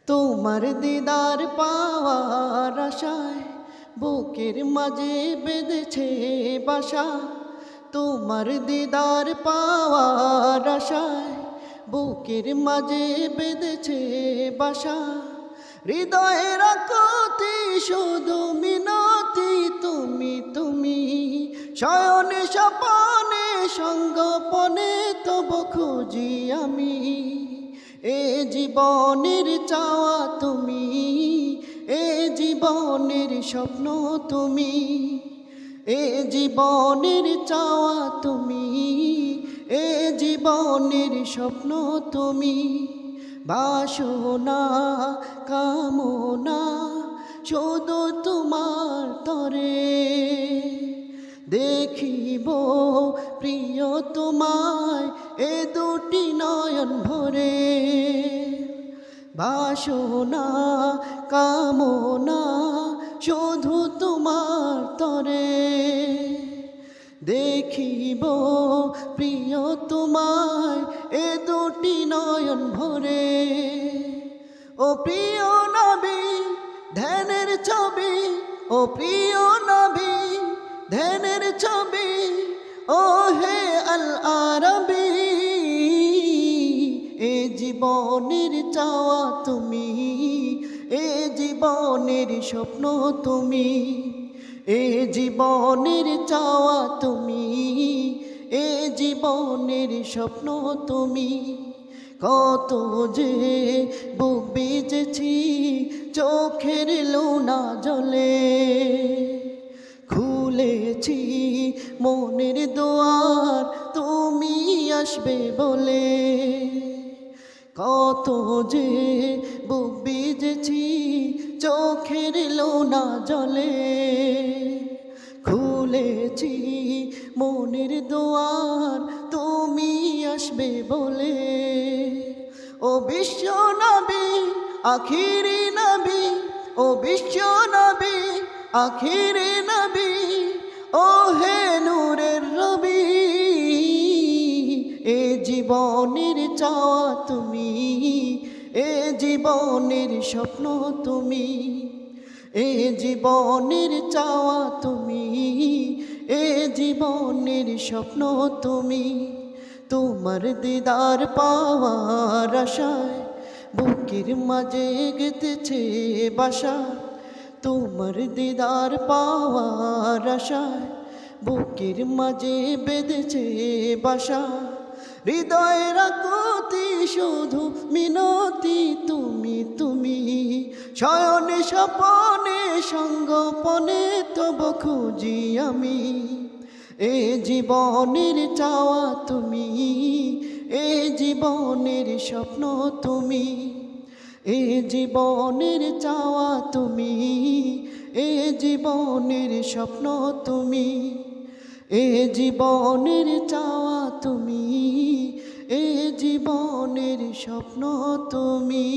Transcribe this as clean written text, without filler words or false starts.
তোমার দিদার পাওয়ার আশায় বুকের মাঝে বেঁধেছে বাসা। তোমার দিদার পাওয়ার আশায় বুকের মাঝে বেঁধেছে বাসা। হৃদয়ের আকুতি শুধু মিনতি তুমি তুমি, শয়নে স্বপনে সঙ্গোপনে তব খুঁজি আমি। এ জীবনের চাওয়া তুমি, এ জীবনের স্বপ্ন তুমি, এ জীবনের চাওয়া তুমি, এ জীবনের স্বপ্ন তুমি। বাসনা কামনা শুধু তোমার তরে, দেখিব প্রিয় তোমায় এ দুটি নয়ন ভরে। বাসনা কামনা শুধু তোমার তরে, দেখিব প্রিয় তোমায় এ দুটি নয়ন ভরে। ও প্রিয় নবী ধ্যানের ছবি, ও প্রিয় নবী ধ্যানের ছবি, ও হে আল আরবি। এ জীবনের চাওয়া তুমি, এ জীবনের স্বপ্ন তুমি, এ জীবনের চাওয়া তুমি, এ জীবনের স্বপ্ন তুমি। কত যে বুক বেজেছি চোখের লোনা জলে, খুলেছি মনের দুয়ার তুমি আসবে বলে। কত যে বুক বেজেছি চোখের লোনা জলে, খুলেছি মনের দুয়ার তুমি আসবে বলে। ও বিশ্ব নবী আখিরি নবী, ও বিশ্ব নবী আখিরি নবী, ও হে নূরের রবি। এ জীবনের চাওয়া তুমি, এ জীবনের স্বপ্ন তুমি, এ জীবনের চাওয়া তুমি, এ জীবনের স্বপ্ন তুমি। তোমার দিদার পাওয়ার আশায় বুকের মাঝে গেঁথেছে বাসা। তোমার দিদার পাওয়ার আশায় বুকের মাঝে বেঁধেছে বাসা। হৃদয়ের আকুতি শুধু মিনতি তুমি তুমি, শয়নে স্বপনে সঙ্গোপনে তব খুঁজি আমি। এ জীবনের চাওয়া তুমি, এ জীবনের স্বপ্ন তুমি, এ জীবনের চাওয়া তুমি, এ জীবনের স্বপ্ন তুমি, এ জীবনের চাওয়া তুমি, এ জীবনের স্বপ্ন তুমি।